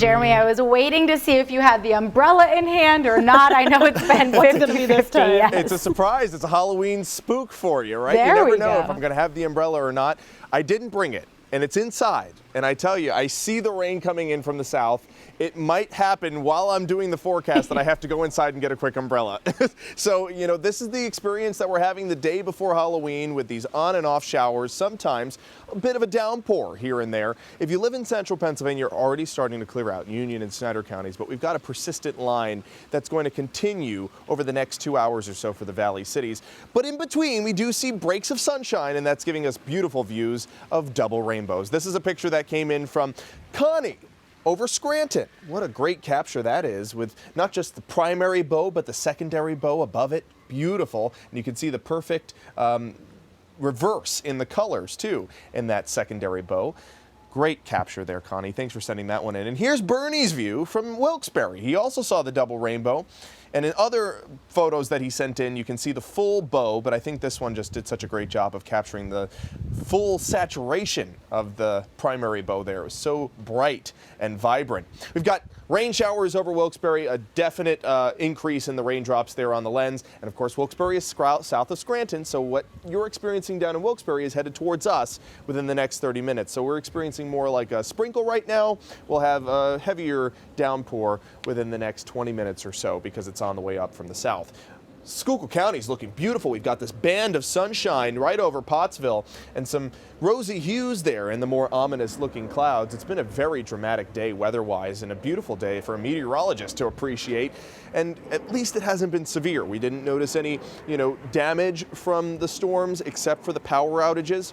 Jeremy, I was waiting to see if you had the umbrella in hand or not. I know it's been 50-50 this time. Yes. It's a surprise. It's a Halloween spook for you, right? There you never we know go. if I'm going to have the umbrella or not. I didn't bring it, and it's inside. And I tell you, I see the rain coming in from the south. It might happen while I'm doing the forecast that I have to go inside and get a quick umbrella. So, you know, this is the experience that we're having the day before Halloween with these on and off showers, sometimes a bit of a downpour here and there. If you live in central Pennsylvania, you're already starting to clear out Union and Snyder counties, but we've got a persistent line that's going to continue over the next 2 hours or so for the Valley cities. But in between, we do see breaks of sunshine, and that's giving us beautiful views of double rainbows. This is a picture that came in from Connie over Scranton. What a great capture that is, with not just the primary bow, but the secondary bow above it. Beautiful. And you can see the perfect reverse in the colors, too, in that secondary bow. Great capture there, Connie. Thanks for sending that one in. And here's Bernie's view from Wilkes-Barre. He also saw the double rainbow. And in other photos that he sent in, you can see the full bow, but I think this one just did such a great job of capturing the full saturation of the primary bow there. It was so bright and vibrant. We've got rain showers over Wilkes-Barre, a definite increase in the raindrops there on the lens. And of course, Wilkes-Barre is south of Scranton, so what you're experiencing down in Wilkes-Barre is headed towards us within the next 30 minutes. So we're experiencing more like a sprinkle right now. We'll have a heavier downpour within the next 20 minutes or so because it's on the way up from the south. Schuylkill County is looking beautiful. We've got this band of sunshine right over Pottsville and some rosy hues there in the more ominous looking clouds. It's been a very dramatic day weather-wise and a beautiful day for a meteorologist to appreciate. And at least it hasn't been severe. We didn't notice any, damage from the storms except for the power outages.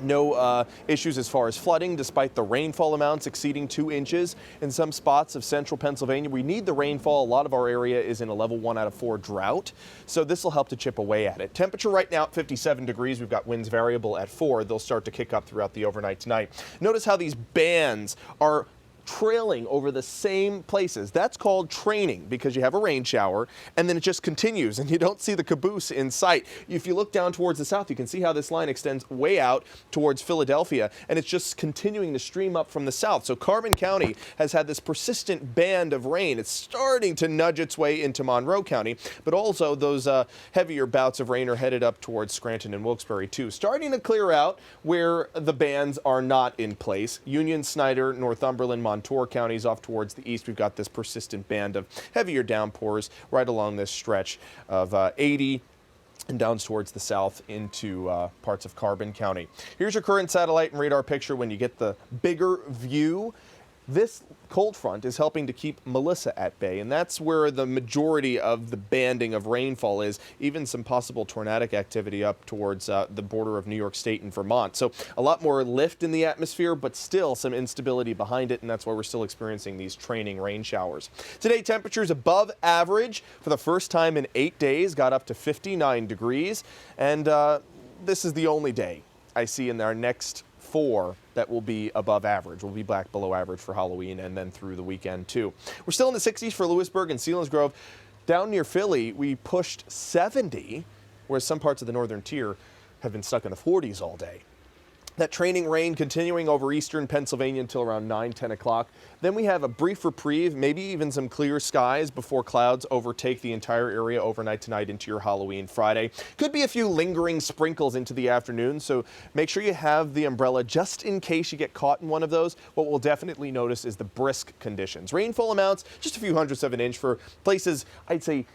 No issues as far as flooding, despite the rainfall amounts exceeding 2 inches in some spots of central Pennsylvania. We need the rainfall. A lot of our area is in a level 1 out of 4 drought, so this will help to chip away at it. Temperature right now at 57 degrees. We've got winds variable at 4. They'll start to kick up throughout the overnight tonight. Notice how these bands are trailing over the same places. That's called training because you have a rain shower and then it just continues and you don't see the caboose in sight. If you look down towards the south, you can see how this line extends way out towards Philadelphia and it's just continuing to stream up from the south. So Carbon County has had this persistent band of rain. It's starting to nudge its way into Monroe County, but also those heavier bouts of rain are headed up towards Scranton and Wilkes-Barre too. Starting to clear out where the bands are not in place. Union, Snyder, Northumberland, Montour counties off towards the east. We've got this persistent band of heavier downpours right along this stretch of 80 and down towards the south into parts of Carbon County. Here's your current satellite and radar picture when you get the bigger view. This cold front is helping to keep Melissa at bay, and that's where the majority of the banding of rainfall is, even some possible tornadic activity up towards the border of New York State and Vermont. So a lot more lift in the atmosphere, but still some instability behind it, and that's why we're still experiencing these training rain showers. Today, temperatures above average for the first time in 8 days, got up to 59 degrees, and this is the only day I see in our next 4 that will be above average. We'll be back below average for Halloween and then through the weekend too. We're still in the 60s for Lewisburg and Selinsgrove. Down near Philly, we pushed 70, whereas some parts of the northern tier have been stuck in the 40s all day. That training rain continuing over eastern Pennsylvania until around 9, 10 o'clock. Then we have a brief reprieve, maybe even some clear skies before clouds overtake the entire area overnight tonight into your Halloween Friday. Could be a few lingering sprinkles into the afternoon, so make sure you have the umbrella just in case you get caught in one of those. What we'll definitely notice is the brisk conditions. Rainfall amounts, just a few hundredths of an inch for places, I'd say,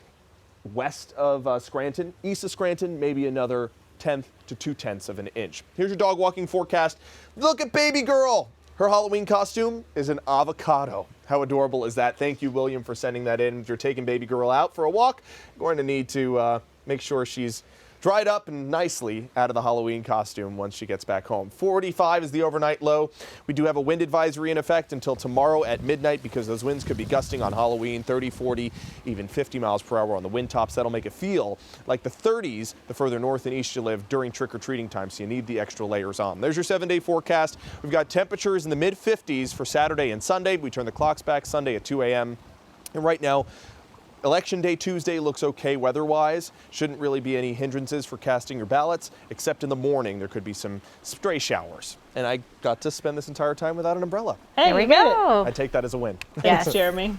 west of Scranton. East of Scranton, maybe another 1/10 to 2/10 of an inch. Here's your dog walking forecast. Look at baby girl. Her Halloween costume is an avocado. How adorable is that? Thank you, William, for sending that in. If you're taking baby girl out for a walk, you're going to need to make sure she's dried up and nicely out of the Halloween costume once she gets back home. 45 is the overnight low. We do have a wind advisory in effect until tomorrow at midnight because those winds could be gusting on Halloween, 30, 40, even 50 miles per hour on the wind tops. That'll make it feel like the 30s the further north and east you live during trick-or-treating time, so you need the extra layers on. There's your 7-day forecast. We've got temperatures in the mid-50s for Saturday and Sunday. We turn the clocks back Sunday at 2 a.m. And right now, Election Day Tuesday looks okay weather-wise. Shouldn't really be any hindrances for casting your ballots, except in the morning there could be some stray showers. And I got to spend this entire time without an umbrella. Hey, There we you made it. go. I take that as a win. Yes. Thanks, Jeremy.